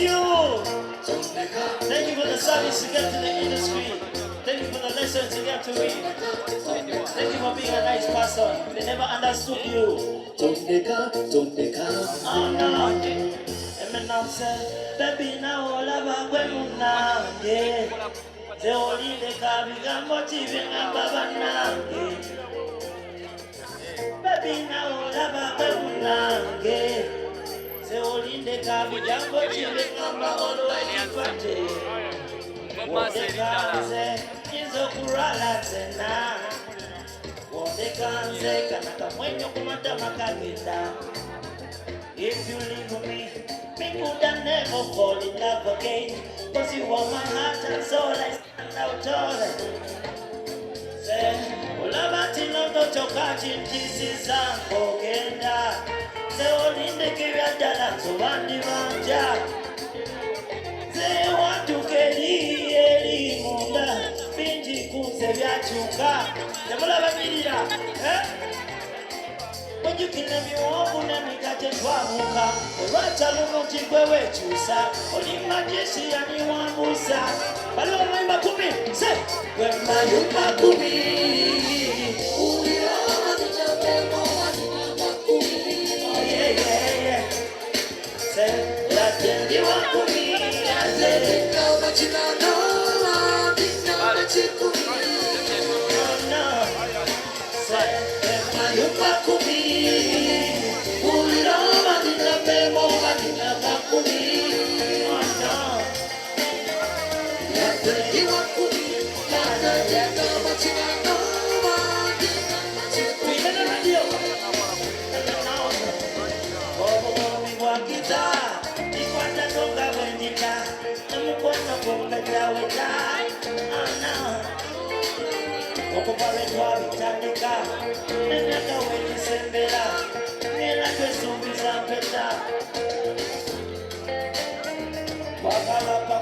you. Thank you for the service you get to the industry. Thank you for the lessons you get to read. Thank you for being a nice person. They never understood you. Oh no. Eminem said, baby now all about women now. Yeah. The only the car become motivating and baba now. Baby now all about women now. Yeah. The only the car become motivating and baba all the way. What they can say is a kurala tena. What they can say kanaka mwenyo kumata makagita. If you leave me could have never fall in love again. Cause you are my heart and soul, I stand out all. Say, ulabati noto chokachi ntisi zango genda. Say, olinde kiria dala tubandi manja. Say, watu keli eli munda. Binji kunse vya chuka. Temula bamiria, eh? When you can have your own and got a twamuka, the right alone to chusa, only majesty and you want musa. But don't remember to me, say, when my Yupakumi. Oh, yeah. Say, that you want to me, I say, no, but you don't know, but you could be. No. Say, when my Yupakumi.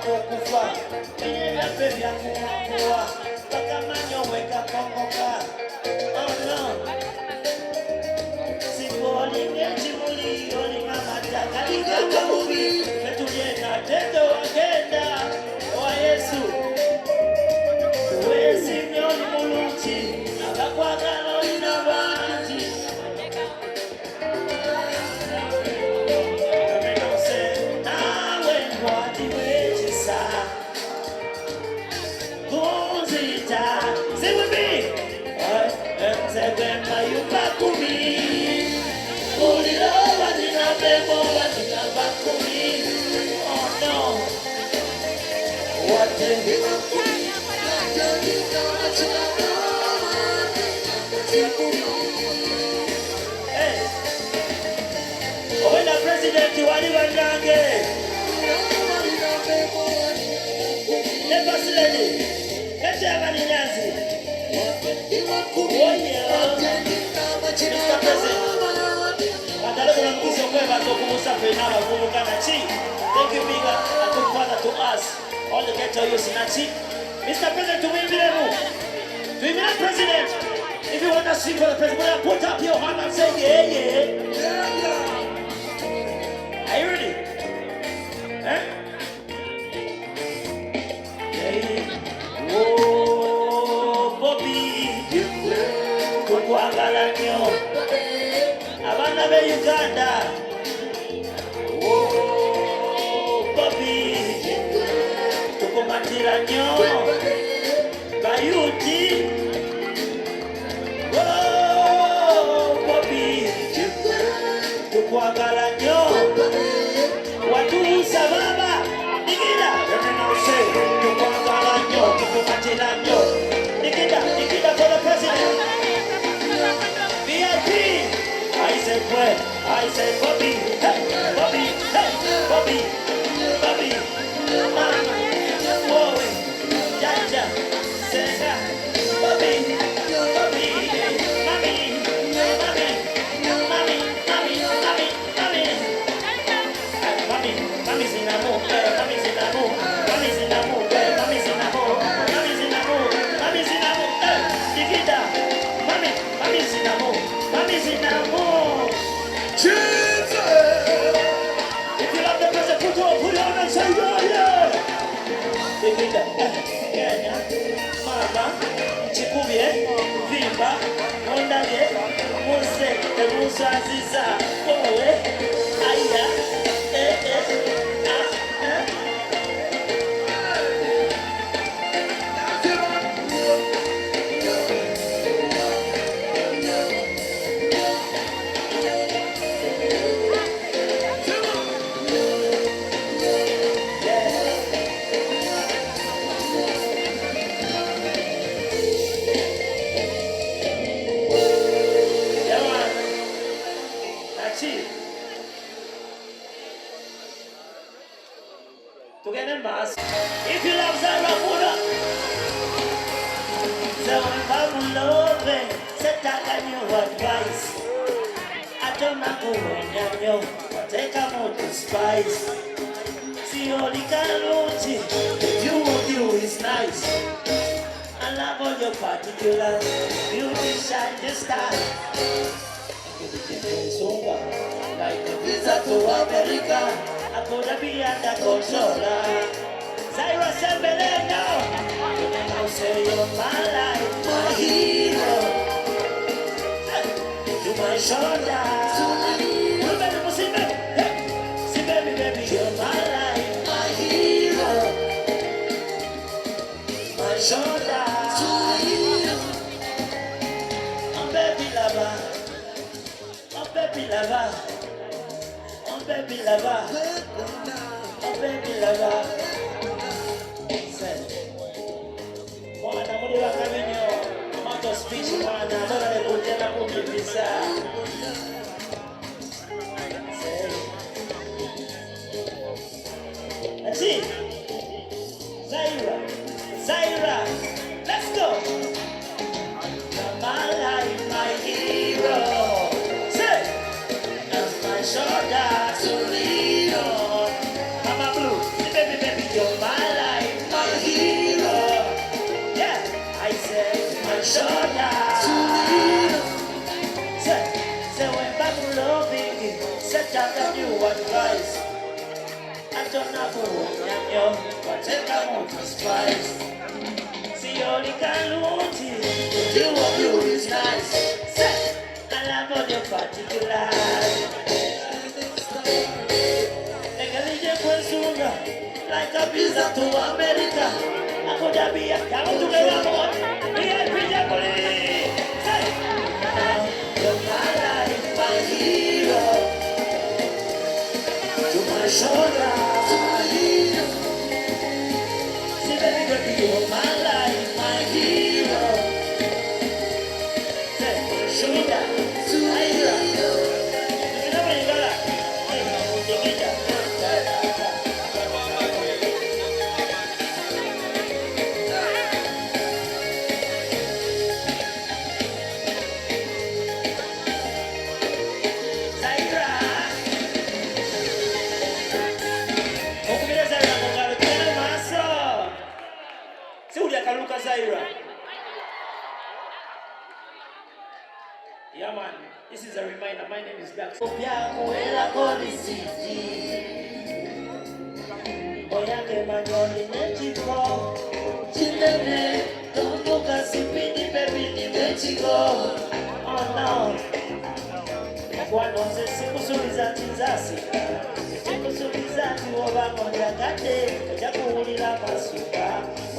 Kufa, kwenye pepe ya kuwa, paka manyo weka kongoka. Oh no, sipoli ngechi muli, oli mamata kalika kabubi, metuye na tendo wakenda, wa Yesu. Wezi nyoni muluchi, akakwa kano inabanti. Say with me. When my Yupakumi. Pull it over, dina bebo, dina bakumi. Oh no. What the Hey. When the president wali wanyange. The first lady. Let's have an Nancy. Oh yeah. Mr. President. Thank you, being a good father to us. All the ghetto youth in Nachi. Mr. President, to win the President. If you want to sing for the President, put up your hand and say, yeah. Are you ready? Eh? Oh, Bobby, kukwagala nyo abana be Uganda. Oh, Bobby, tukumatira nyo bayuti. Oh, Bobby, tukwagala nyo watu sababa nikida tukwagala nyo tukumatira nyo nikida for the president. VIP. I said Bobby, hey, Bobby, hey, Bobby, Bobby, Mama, Boy, Jaja, Sega, Bobby, Bobby, Mommy, Mommy's in the mood, Mommy's in the mood, Mommy's in the mood, Mommy's in the mood, Mommy's in the mood, Mommy's in the mood, Nikita, Mommy's in the mood, Mommy's in the mood. Jesus! Emuswaziza, owe, aya, together mass. If you love Zara, put up. So if I'm loving, set that a new advice. I don't know who when you take a more to spice. See all the calorie, the view of you is nice. I love all your particulars, beauty shine the star. Like a visa to America. I could be under controller. Zaira Sembeleno. I'll say you're my life, my hero. To my shoulder. See baby, baby, you're my life, my hero. My shoulder. Oh baby lover. Oh baby lover. Oh baby lover. Oh baby lover. Mwana muli wakaminyo. Mato speech mwana. Mwana nekutena kumipisa. Let's see. Zaira. Let's go. You're my life, my hero. Say. And my shoulder to lean on. Mama Blue. Say, baby, you're my life, my hero. Yeah. I said, my shoulder to lean on. Say, when Babu loving, set out a new advice. I don't know who but take a more to spice. See all the calorie, the view of you is nice. Say, I love all your particulars. Like a visa to America. I could be a count to the Ramon. Be a Pijaboli. You're my life, my hero. To my shoulder. See, baby, you're my life, my hero. Shoulder. Zaira. Yeah man, this is a reminder. My name is Black. Oh no. Cuando se sikusuliza tinzasi sikusuliza tiwoba moja kate oja kuwulira masuka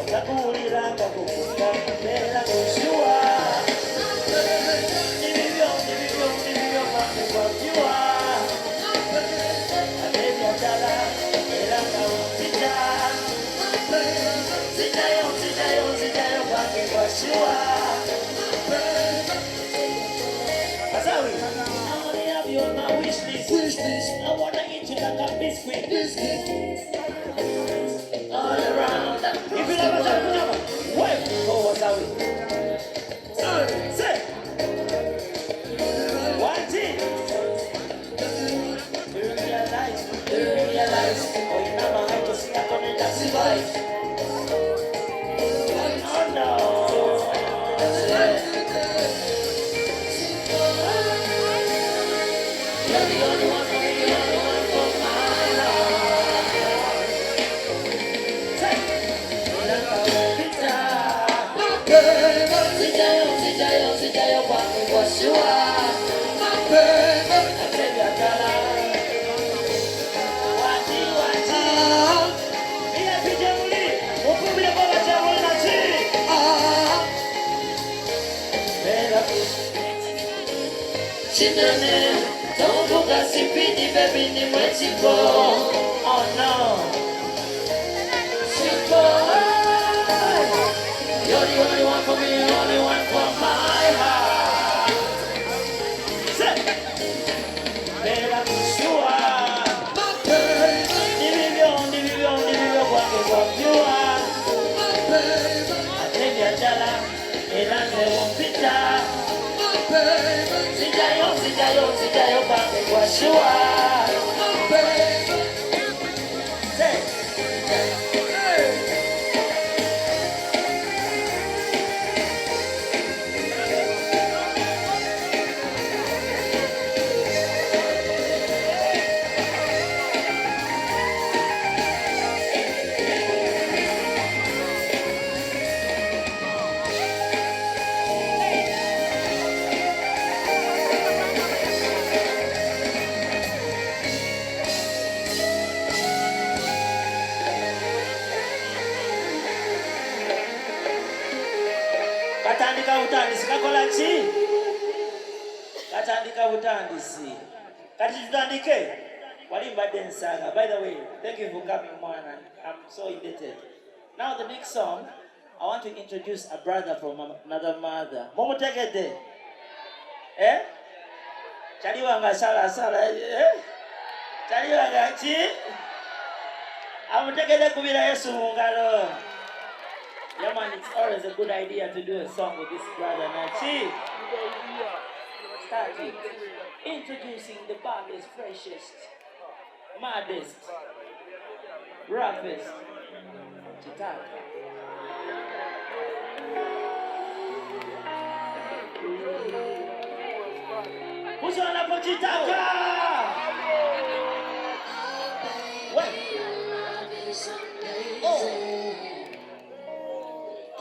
oja kuwulira kakukuka mbera kushua nibibyo makukwakiwa abebya ddala era kawumpita zijayo kwange kwashua Azawi on my wish list. I wanna eat you like a biscuit. All around. If you love us, wait. Oh, what's that? Say. One thing. Do you realize? Oh, you never have to see that on the taxi bike. Oh no. Say. You're the only one for my love. Say, Zijayo, kwani kwa shua. chinene. Don't focus if it baby ni mwetiko. Oh no. Siko. You're the only one for me, only one for my heart. Say, Bella Kushua. Nivivyo kwake kwa vyua. Atende ajala, elande wompita. Sijayo kwake kwa shua. Say, katandika utandisi kakola chi? Katandika utandisi. Kati tutandike? Walimba densaga. By the way, thank you for coming, man. I'm so indebted. Now the next song, I want to introduce a brother from another mother. Momo tegede. Eh? Chaliwanga sala eh? Chaliwanga chi? Amutegede kubira Yesu mungalo. Yeah man, it's always a good idea to do a song with this brother Nachi. Start it. Introducing the baddest, freshest, maddest, roughest, Chitaka. Who's on up for Chitaka? What?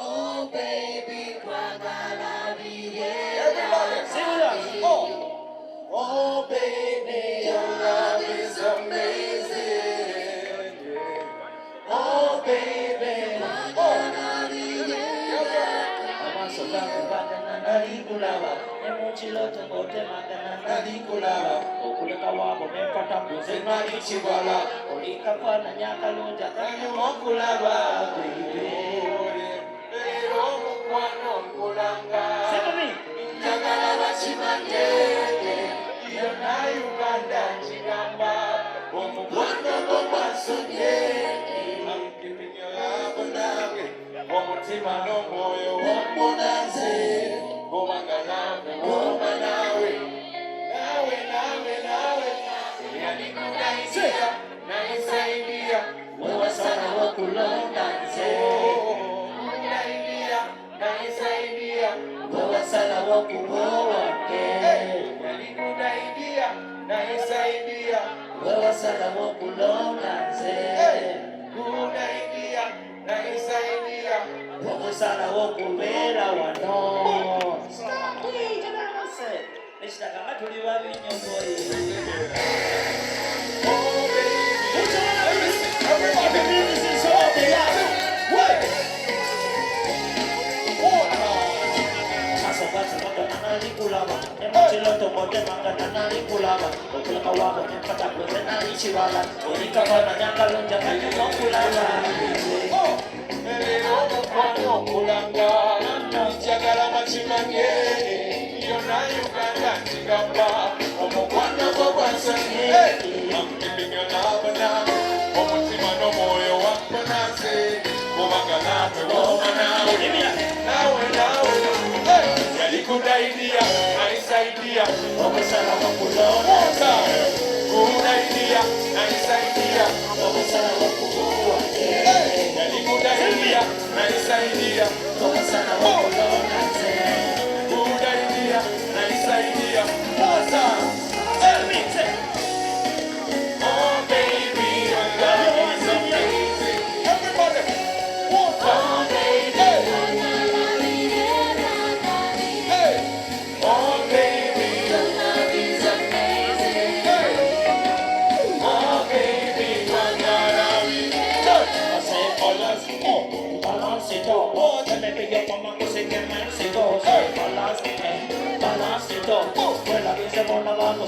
Oh, baby, everybody, sing it up. Oh, baby, your love is amazing. Oh, baby,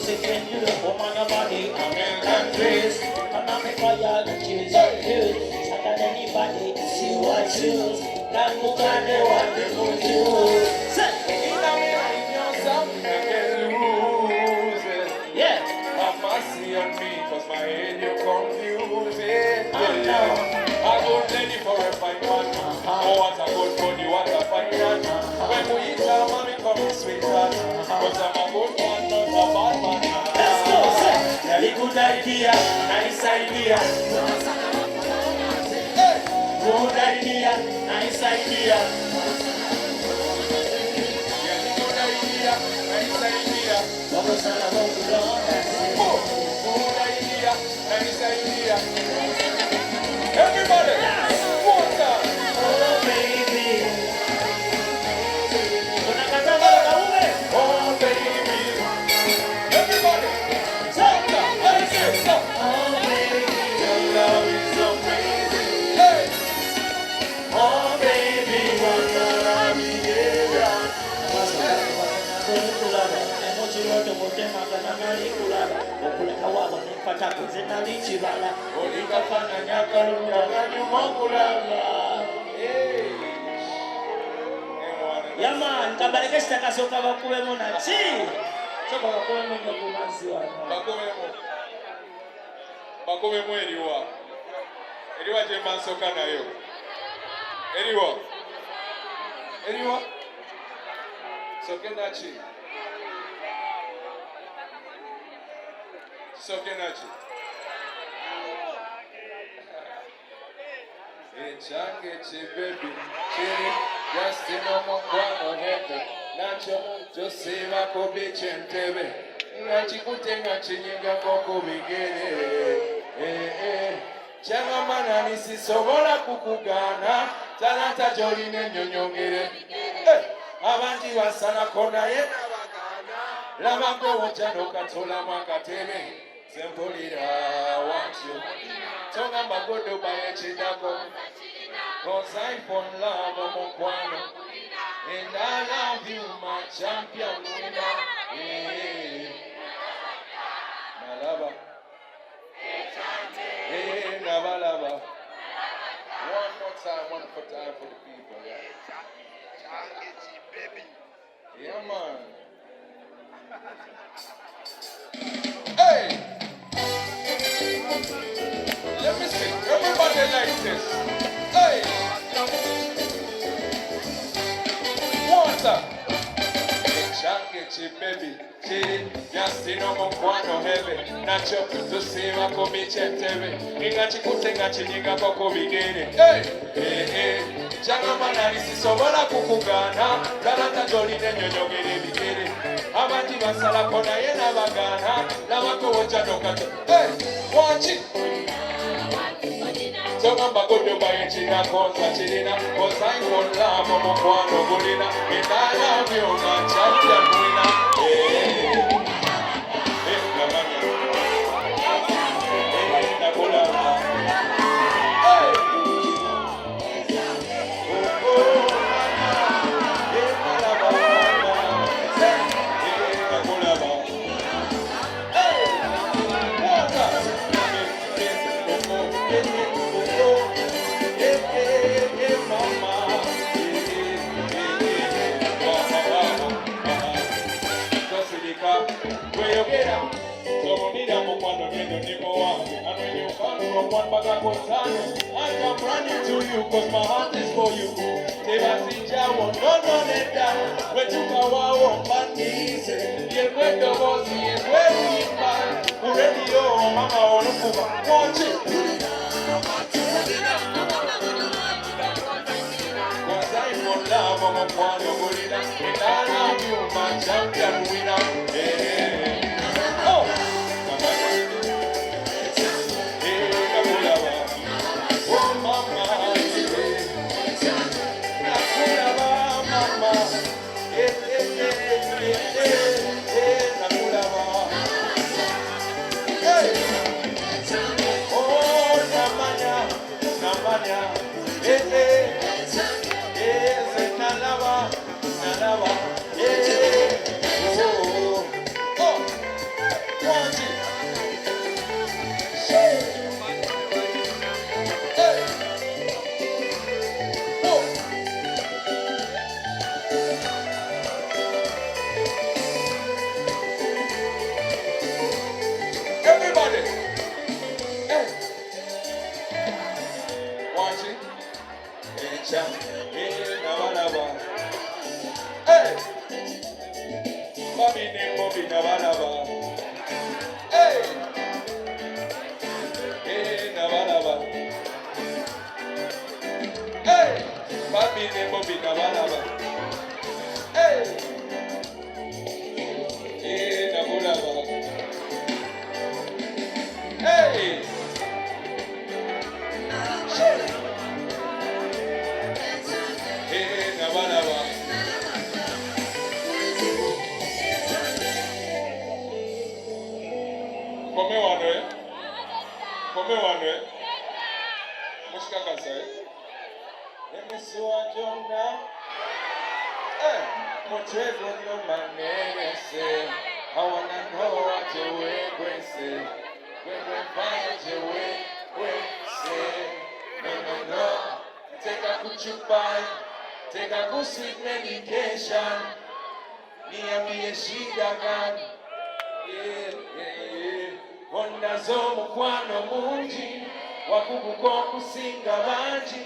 can you look on your body, American dress. And I'm a fire, the cheese and juice. I got anybody, see what shoes. That book and they want to go to. Say, yeah. Have mercy on me, cause my head you confusing. Oh no. I go ready for a fine man. Oh, what a good body, what a fine man. When we eat our mommy, come in sweetheart. Cause I'm a good man, not a bad man. Let's go, say. Very good idea, nice idea. Hey! Good idea, nice idea. Yeah, good idea, nice idea. Vamos a la boca. Good idea, nice idea. Everybody, one time. Oh baby. Una cantando la V. Oh baby. Everybody, one time. Let's get some. Oh baby. Your love is so crazy. Hey! Oh baby. Wanna be here. Olikafanya nyakalunyagani mwakulala. Yeah man, kabaleke sitakasoka bakubemu naki. Soka bakubemu nnyo ku mazzi wano. Bakomemu eriwa. Eriwa gye mbansoka nayo. Eriwa. Eriwa. Soke naki. Soke naki. Echange chibebi chiri yasino mukwano hete nacho josiba kubi chentebe ngachikutenga chinyiga koko bigere changamana nisisobola kukugana talanta joline nyonyongere abanti basalako naye nabagana labako wotano katola mwakatebe zempulira wantyo tonga magodo baye chidako cause I fall in love mukwano and I love you my champion winner. Nalaba Nabalaba. One more time, one more time for the people, yeah. Yeah, man. Hey! Let me see. Everybody like this. Hey! One time. Change baby. Chiri, yasino mukwano hebe. Nacho, tusiba kumichetebe. Ingachikute ngachinyiga koko bigere. Hey! Hey, hey. Changamana nisisobola kukugana. Talanta joline nyonyogere bigere. Abanti basala kona yena bagana. Labako wachano kato. Hey! Watch it! Tonga magodo baye china konza chirina. Cause I won't love mukwano gulina. And I love you my champion winner. Hey! Hey, Namanya. Hey, Nakulama. Hey! Oh, oh, Mama. Hey, Malaba, Mama. Hey, Nakulama. Hey! Water. Mama. I'm running to you cause my heart is for you. Tebasija wonono nenda wetuka wao mbanize yekwedo bozi yekwedo imba uredio mama onukuba watch it. Cause I'm on love I'm a one of Gorilla and I love you my champion winner. Hey. Oh! Oh mama, mama, hey, oh namanya, nalaba, Babine Bobby Nabalaba. Hey! Hey, Nabalaba. Hey! Babine Bobby Nabalaba. Hey! Hey, Nabalaba. Hey! Hey, Nabalaba. Come one, Mushka Kasai. Let me see what you're now. Eh, Motrego no man, say. I wanna know what you will say. When we find your way, say. No. Take a good chupai, take a good sweet medication. Niambie shida gani? Yeah. Wanda zo mukwano mungi wakuguko kusinga bangi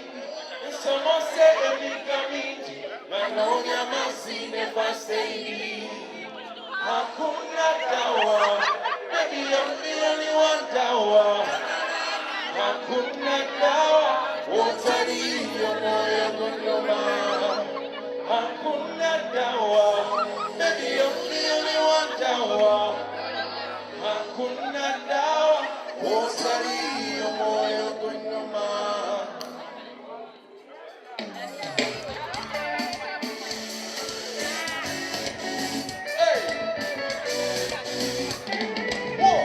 nsomose emiga mingi manonya masine fasteini hakuna dawa maybe I'm the only one dawa hakuna dawa utaliyo moyo gondoma hakuna dawa maybe I'm the only one dawa hakuna dawa utaliyo moyo gondoma. Hey! Whoa!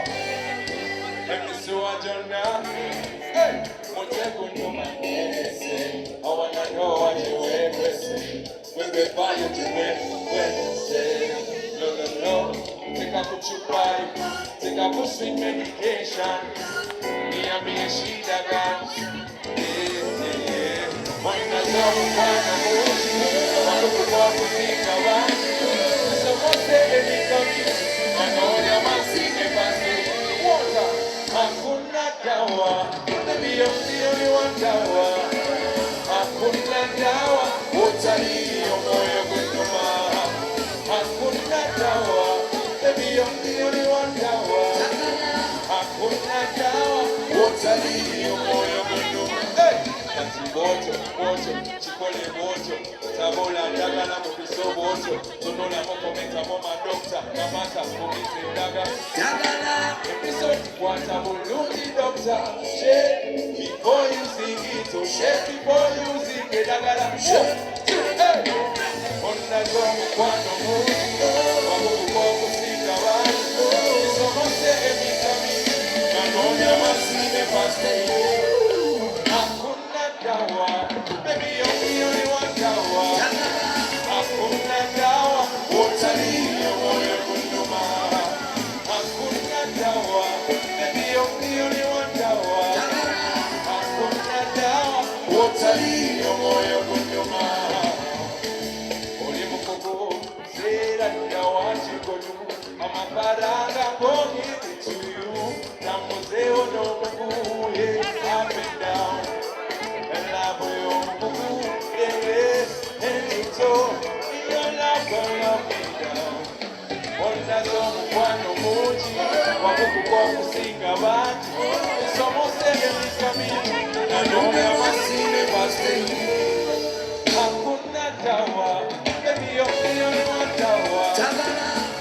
Let me see what you're now. Hey! Motego no manese. I wanna know what you will say. When we find you say. No. Take a good chupai. Take a good sweet medication. Niambie shida gani? Wanda zo mukwano mungi wakuguko kusinga bangi nsomose emiga mingi manonya masine fasteini hakuna dawa maybe I'm the only one dawa hakuna dawa utaliyo moyo gondoma hakuna dawa maybe I'm the only one dawa hakuna dawa utaliyo moyo gondoma. Moto, chikole moto, tabola ndagala mubiso moto, tonola mokometa moma doctor, kamata kumite ndaga. Ndagala, episode kwata bulungi doctor, shake before you sing it, so shake before you sing it, ndagala. Hey, onda zomu kwano mungi, wakuguko kusinga bangi, isomose emikami, manonya masine fasteini. Baby, you're the only one dawa. Hakuna dawa, utaliyo moyo gondoma. Hakuna dawa, baby, you're the only one dawa. Hakuna dawa, utaliyo moyo gondoma. Oli mukogo, sera dawa chikonu. Amaparanga go give it to you. Namuzeo no mugu, yeah, up and down. Onda zo mukwano mungi wakuguko kusinga bangi nsomose emiga mingi manonya masine fasteini hakuna dawa maybe you're the only one dawa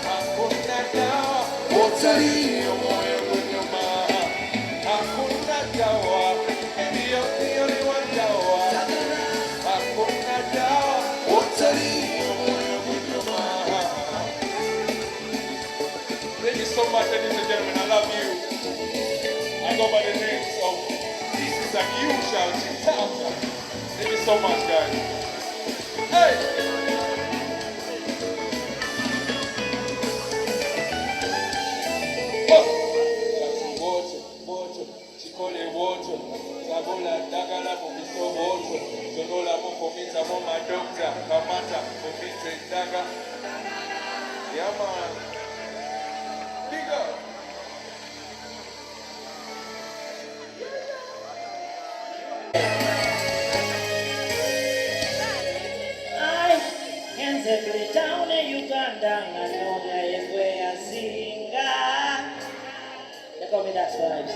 hakuna dawa utaliyo moyo gondoma hakuna dawa maybe you're the only one dawa hakuna dawa utaliyo moyo gondoma. Thank you so much, ladies and gentlemen. I love you. I go by the names of Thesis and you, shout. Thank you so much, guys. Hey! Water, chikole water, tabola dagala mubiso water, tonola mukomita moma doctor, kamata mumite daga. Yeah, man. Big up. Ay, can't the town in Uganda, I know where I sing. They call me that vibes.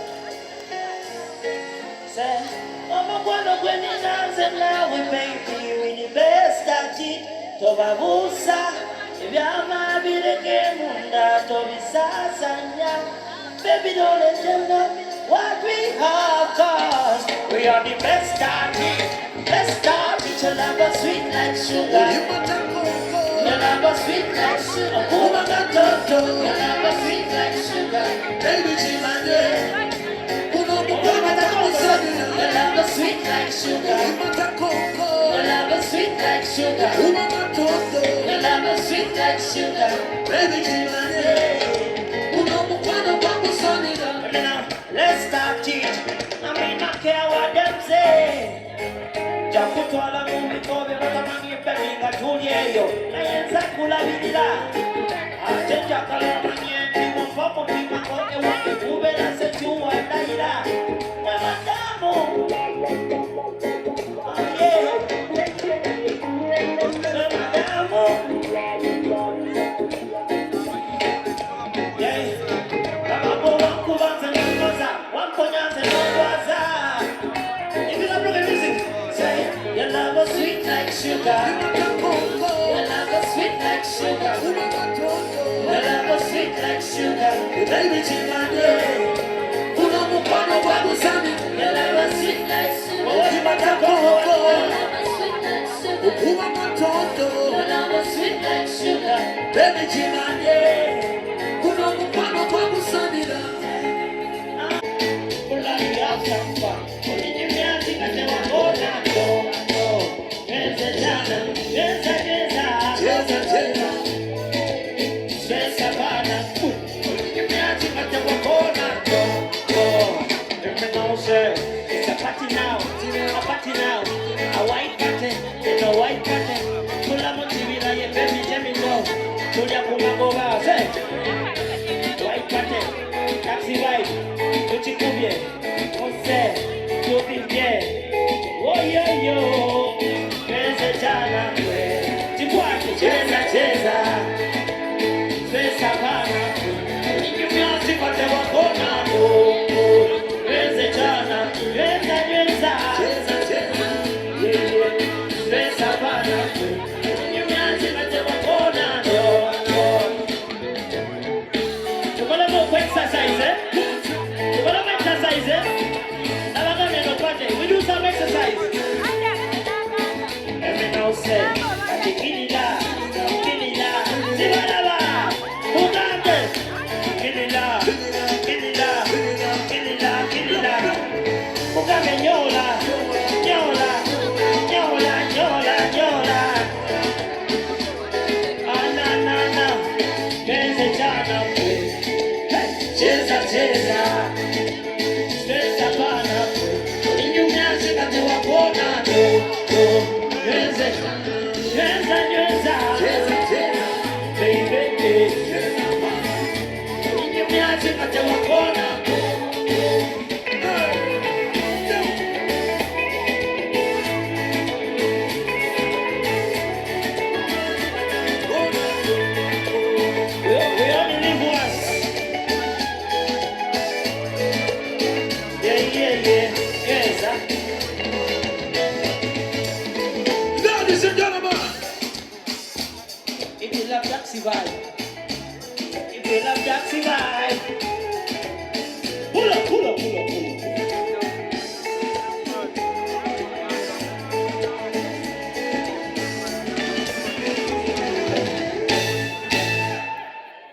Say, Mama, quando quindi nanze nawe baby, we the best at it. Tobabusa, ibyama bireke munda, tobisasanya. Baby, don't let them know what we have, cause we are the best at it. Best at it, your love is sweet like sugar. Your love is sweet like sugar. Woman got toto, your love is sweet like sugar. Baby, Chimane. Your love is sweet like sugar. Your love is sweet like sugar. Your love is sweet like sugar. Baby, let's start it. I mean, I care what them say. Jakutwala mumi kobe matamangi peminga tulieyo. Na yenza kula vidila. Ajenja kala manyenti mwafamu kima koke waki kube na sechuwa daira. Madamu. Oh yeah. Madamu. Yeah. Kamapo wakubanza nyangoza. Wamponyanze nyangoza. If you love reggae music, say your love is sweet like sugar. Your love is sweet like sugar. Your love is sweet like sugar. Baby Chimane. Uno mupano babu sami. Your love is sweet like sugar. Your love is sweet like sugar. Your love is sweet like sugar. Baby Chimane. Uno mupano babu sami. It's a party now, a white party, it's a white party. Kula motivila ye baby Gemino, Julia Pumagoba, say white party, taxi white, Gucci Kubie, Jose, Jovi Bien, oh yo, Pese Jana, Tibuaki, Cheza, Pesa Pana, you can't see what they were going on. Pese Jana, Pesa, Pesa Pana, you can't see what they were going on. You wanna go exercise, eh? You wanna exercise, eh? Now I'm gonna go party. We do some exercise. Every now say, Kilila, Zibalaba, Uganda, Kilila, Uganda, Nyola, na, Benze Jana, Cheza, Pesa Pana, Inyumyazi kate wakona, Benze, baby, Inyumyazi kate wakona. Ladies and gentlemen, if you love Jaxi vibe, pull up.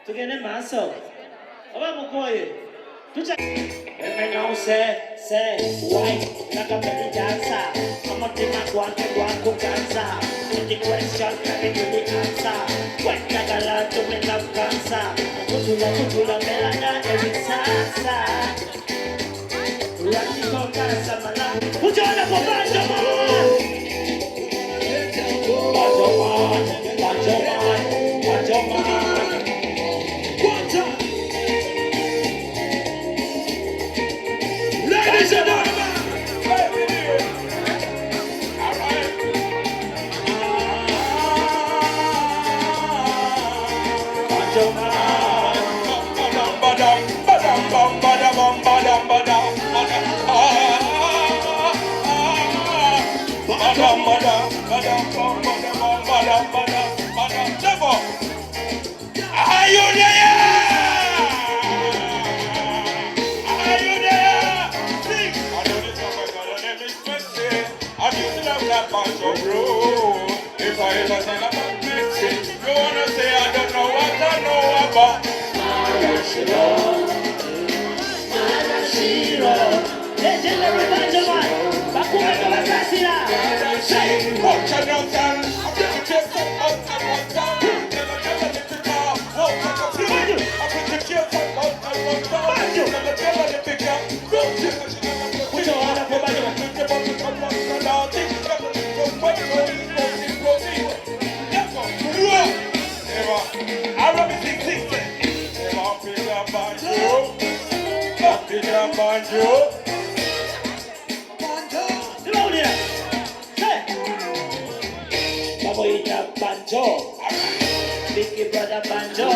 Together, myself. About Mukoye. Every now say, white, like a belly dancer. I'm not in my one to dancer. With the question, carry you the answer. White like a lot to make love cancer. Kutula, melana, every salsa. Rati con cancer, malak. Put your hand up, Ladies and gentlemen. Are you there? Are you there? Sing. I know this song I got an expensive. I'm using up that bunch of road. If I ever tell about this, you wanna say I don't know what I know about. Legendary Benjamin, Bakume Basasira. Watch out, no time. I'm gonna take some out and one time. Never let it go. Walk like a fluid. I'm gonna take some out and one time. Never let it go. Don't take what you never put. Put your hand up over there. I'm gonna take what you come on and out. Think you're gonna go. Never. I rub it, sing. Never pick up banjo. Pick up banjo. Banjo, Big Brother Banjo,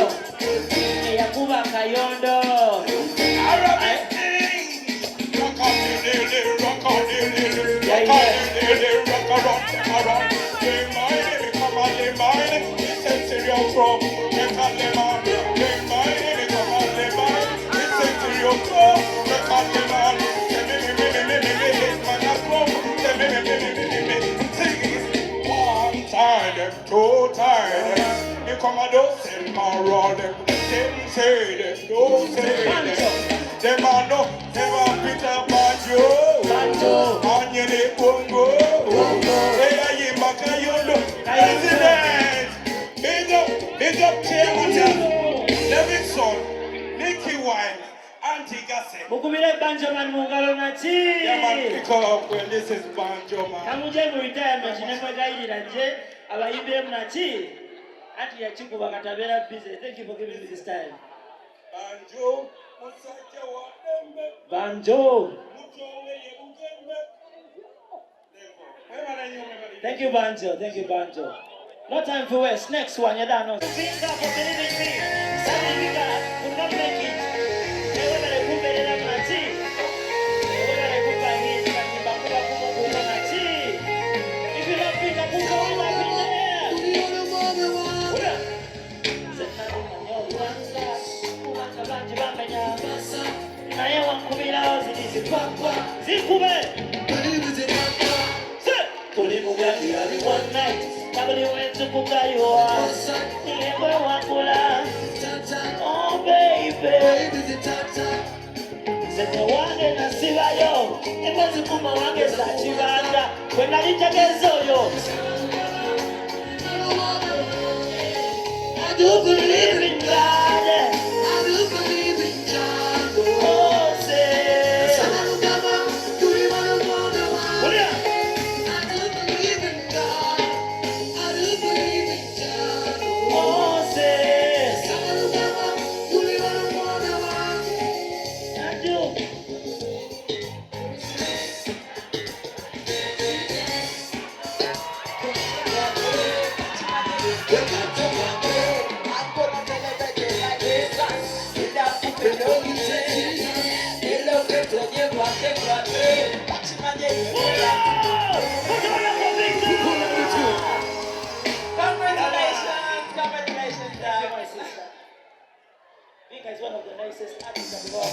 Yakuba Kayondo. Too tired. You come and don't sell my rod. Them say them, don't say them. Them are no, never Peter Banjo. On your lip, bongo. Hey, I am Makayondo. President. Big up, Chairman. Davidson. Nicky Wine. Auntie Gasset. Mukubile Banjo man mungalo nachi. Yeah, man, pick up when this is Banjo, man. Kamuje mu retirement nemwe gaidira nje. Abayimbe mnachi ati ya chiku bakatabera busy. Thank you for giving me this time. Banjo musajja wa dembe. Banjo. Thank you, Banjo. Thank you, Banjo. No time for waste. Next one, you're done. Thank God for believing me. Something we got could not make it. Never let it put it up nachi. Never let it put my hands and bakuba kuba nachi. If you love Peter, put your hand up in the air. Naye wankubira zikubwe tuli mugati ali one night kabuli wentu kugayiwa niyegwe wakula oh baby zenye wange nasibayo emazikuma wange zakibanda bwe nalitegeeza oyo I do believe in God. I do believe in God. Oh, say. I do believe in God. I do believe in God. Oh, say. I do. Vika is one of the nicest artists of the world.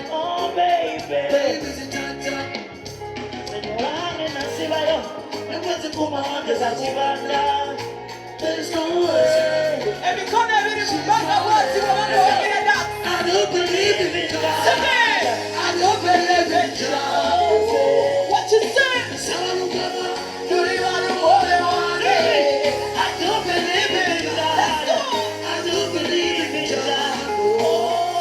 Oh baby. There's no way. Every corner, every I don't believe in God. I don't believe in God. What you say? I don't believe in God. I don't believe in God. Oh,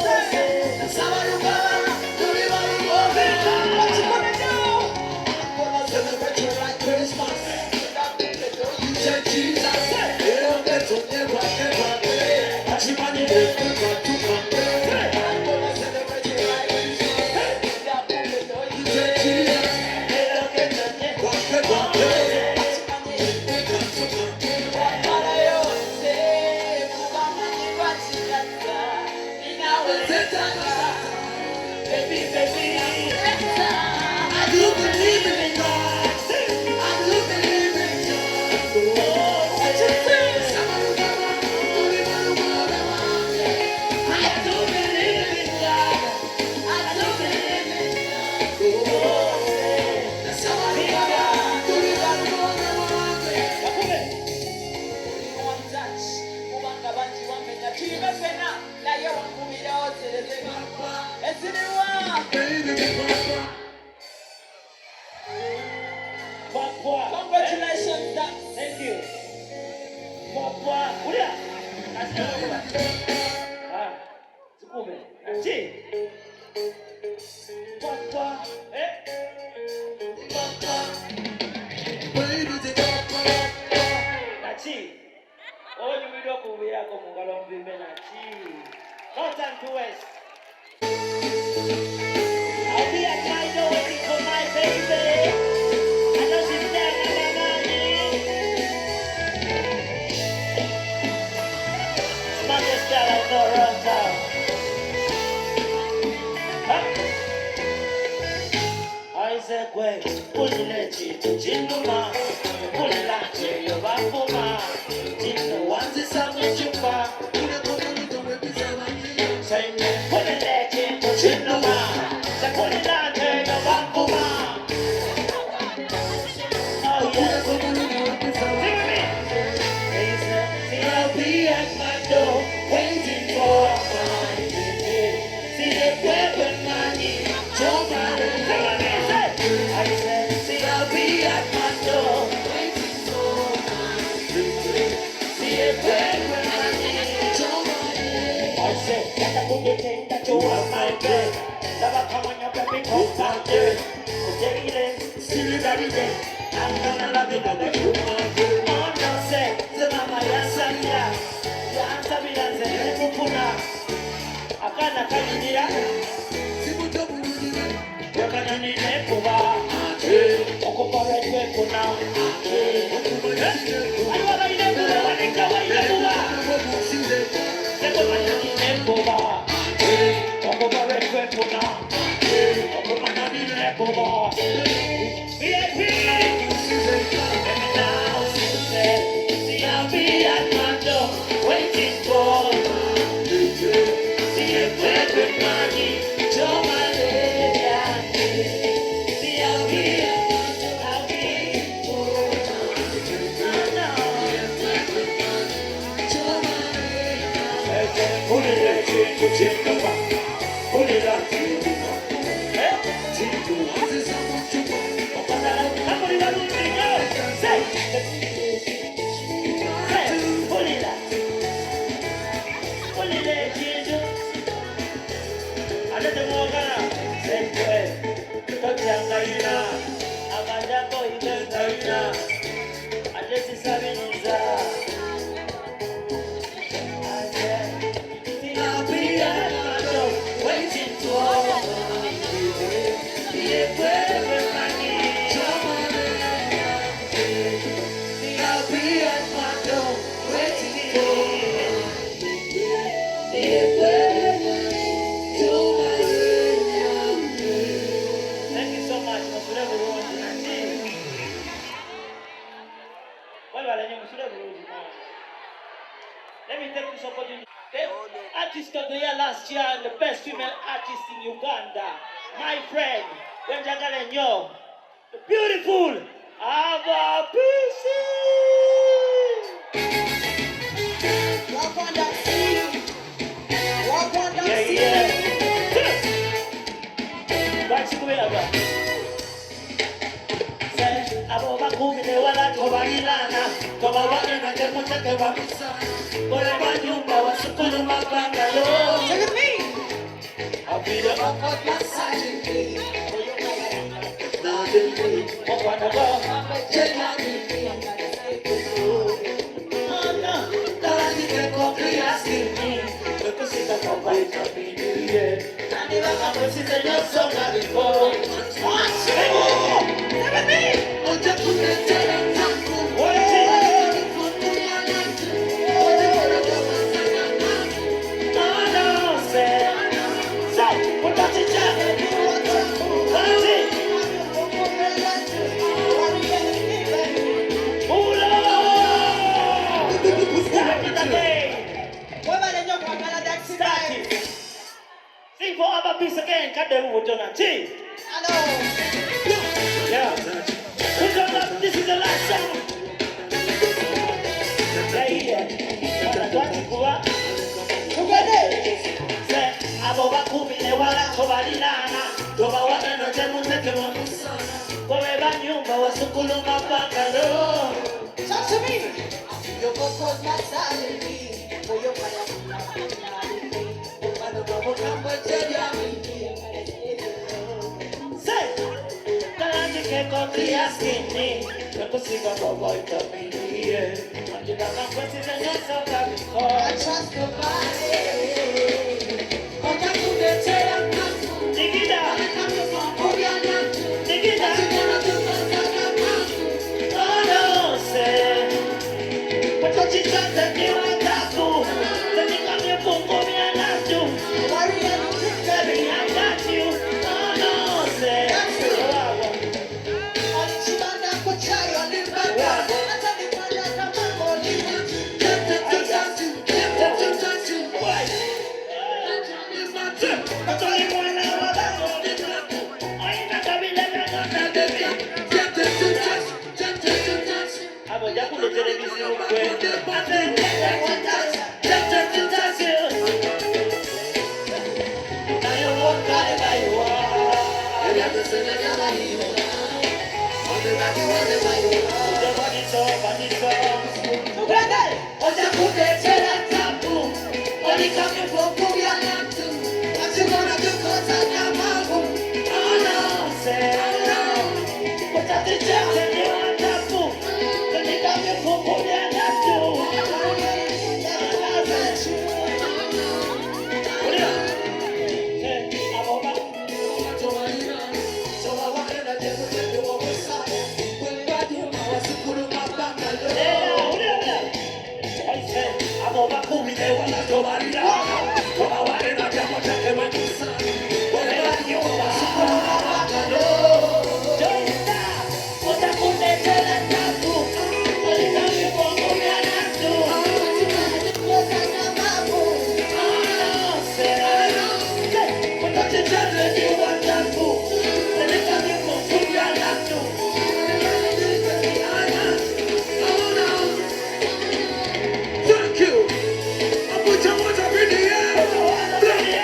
Congratulations, Dax. Thank you. Ulia. Sikume. Chi. Nachi. Oh, you will go over here, come along with me, Nachi. No time to waste. I'll be at my door waiting for my baby. I know she's there, Smartest girl I know around town. I said, wait, pull the legit, Jinuma, pull the lache, your bafuma, Jinno, once it's up with your bar, say, pull the legit, Jinuma, say, pull the lache, your bafuma. Oh, yeah, sing with me. He said, see, I'll be at my door, waiting for my baby. See, the weapon money, show my I said, see, I'll be at my door, waiting for my baby. See it when I need somebody. I said, gotta put the thing that you want my bed. Never come on your baby, come back there. See you daddy day. I'm gonna love you, but you want to. Oh, no, say, the mama, yes, I'm here. The answer be answer, Pupuna. I can't find it here. You're gonna need a Puba. Occupy weapon now. I want to never want to go away. Never want to need a Puba. Occupy weapon now. Occupy a Puba. VIP. Now, see, I'll be at my door, waiting for you. See if weapon money, show my lady. See, I'll be at my door, I'll be for you. Put it at you to check the back. Put it at you. Let me take this opportunity. The artist of the year last year and the best female artist in Uganda, my friend, Wenjagalenyo, the beautiful Ava Pisi. Yeah. What's going on? Say, Aboba Kumine wala tobalilana, tobawane na temuteke wabisa. Bora banyumba wasukulu mapanga yo. Look at me. I'll be the upward massaging me. Nothing me. Wakwana go. Nothing me. Oh no. Nobody can copy asking me. Because it's a complete happy new year. I never come to see the new song before. What's it? Look at me. Oh, just put the tail on top. What is it? Sing for Ava Peace again. Cut them with Jonah. Hello. Yeah. This is the last song. Yeah. Say, Aboba Kumine wala tobalilana, toba Talk to me. Your vocals massaging me. For your fire, Say, kalanje ke kotia skinny. Nakusiba boy to me. Anjira na kwesi na nyosa I kabiko. trust nobody. Otakuletea kafu. Digida, Kuya natu. digida. Together to Montana Kafu. Oh no, say. Watochichata ni wataku. Tanika mifungo mianatu. Warrior, Baby, I got you. Oh no, say. Alishibana kuchayo limbaka. Hata nipanda kama molima. Tete tutatu. Why? Katoli mwana wa babo. Oina kabila na ngona baby. Abo jakule televisiyo kwe. Now you walk wherever you are. The body so, body so. Together. Otakuletea kafu. Olikame kuya natu. Achimona tukotana magu. Oh no, say. Watochichata ni wataku. Tanika mifungo mianatu. Thank you. I put your hands up in the air.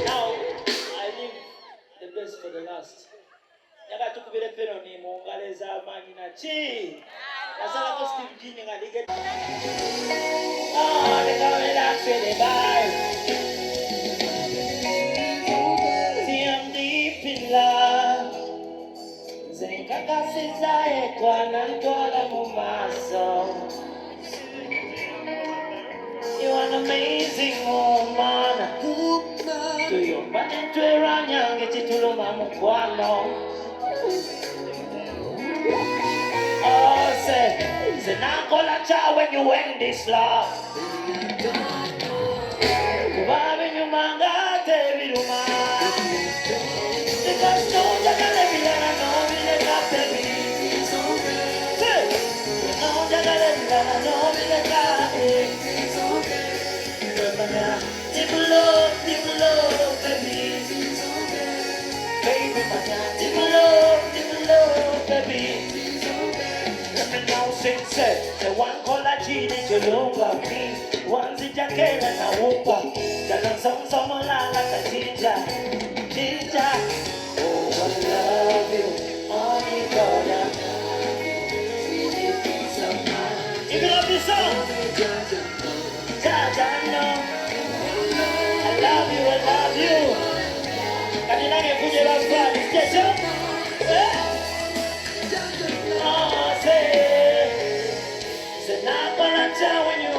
Now, I leave the best for the last. Yaga tukubire peno ni muungaleza amani na chi. Nasala ko Steve Jini nga lige. Ah, the camera say bye. See, I'm deep in love. Zenkaka sizae kwa nantola mumaso. You're an amazing woman. Tuyumba nitweranya ngechituluma mukwano. Oh, say nakola cha when you end this love. Kubabe nyumanga tebiluma. Because no jagale bilana no bileka baby. Say, no jagale bilana no bileka baby. Deep love, baby. Baby, my God, deep love, baby. Let me now sing, say, the one call a genie to look at me. One sit a cane and a whoop. Tell some like a ginger. Oh, I love you, honey, God. If you love this song, Jaja, no. I love you. Kanina ngekuje la swali, kesho. Oh, say, nakola cha when you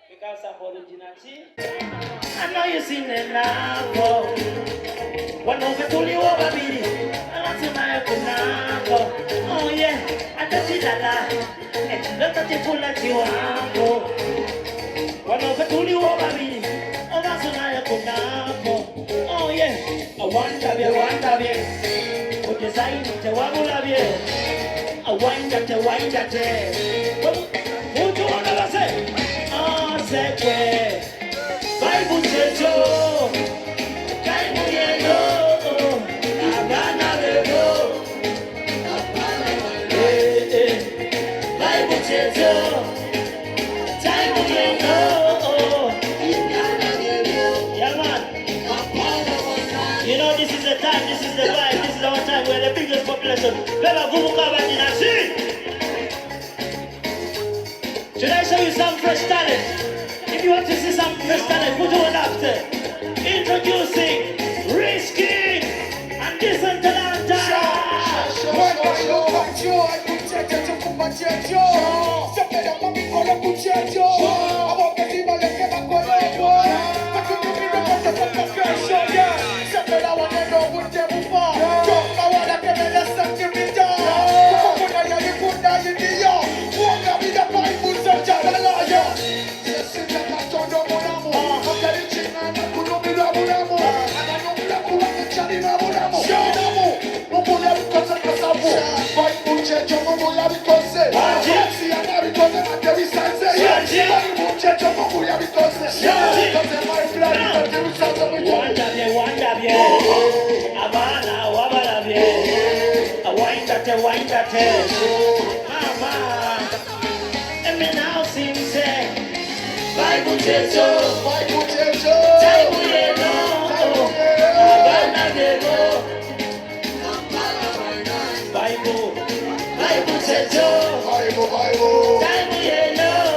Because of originality. I know you seen it now. Wanoketuli wa babili, anasema kunako. Oh yeah, atajidala. Leta chifula chiwako. Wanoketuli wa babili, anasema kunako. Oh yeah, awanda bie. Udesign te wabula bie. Awanda te. Mutu wana se. Ah sekwe. Bible says so. Time yellow. You know, this is the time, this is the vibe, this is our time where the biggest population. Should I show you some fresh talent? If you want to see some fresh talent, put on after. Introducing Risky and Decent Talanta. Wind that Mama, and me now sing say, Bible says so, time we know, Havana they go. Bible says so, time we know,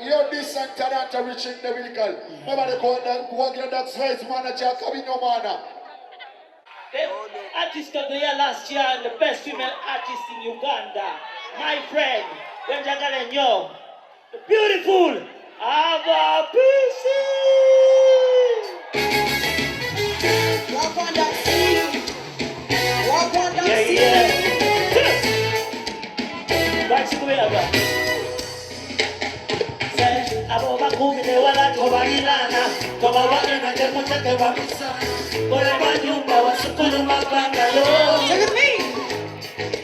You're decent Talanta reaching the vehicle. Nobody go get that space manager coming no manner. The artist of the year last year and the best female artist in Uganda, my friend, Wenjagale Nyo, the beautiful Ava Pisi. Walk on that scene. Walk on that scene. Right, so we have Aboba kumine wala tobalilana toba wakena temuteke wa misa Kole banyumba wa sukulu mapanga yo Look at me.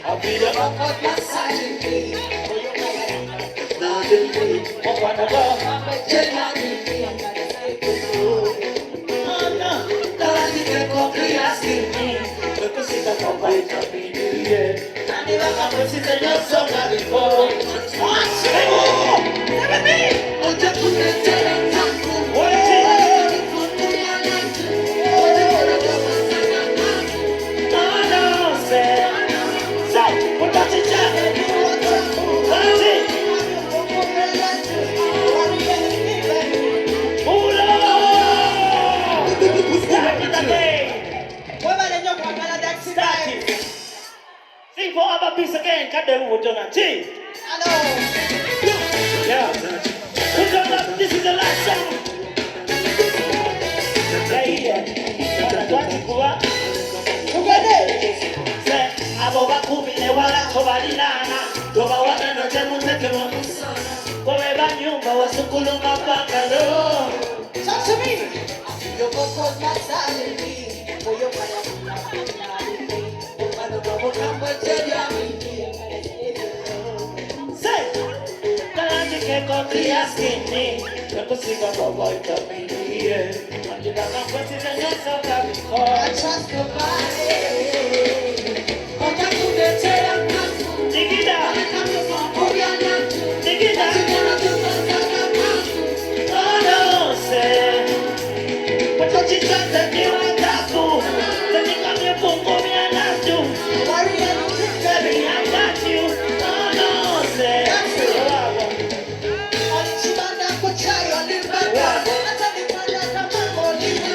Abide Walk massaging me. Mokwana go Ana Tawajike kopi askini Wekusika kopa itapidi Nani waka mwesite nyosonga before Look at me. Sing for other piece again, cut them with on a T. Hello. Yeah. Put on up, this is the last song. Yeah. Say, Aboba tobalinana toba waneno temuteke wamusana kobe banyumba wasukuluma pangalo. Talk to me. Yo poco pasale mi, voy para cuando como campo ya mi. Say, talante que confiaskini, yo consigo bobo y también. Ayuda a pues si no sobra I mejor. trust nobody. Oya kudetera kafu. Digida, Oya natu. digida, Sigara tukataka kafu. oh no say. But you just said you want that fool. Then you come here for me and I do. Worry anything. Baby, I got you. Oh no say. Alishibanda kuchayo limbaka. Hata nipanda kama molimu.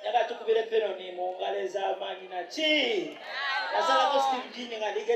Nyaka tukubire peno ni muungale za manyi na chi. Nasala ko Steve Jini ngalike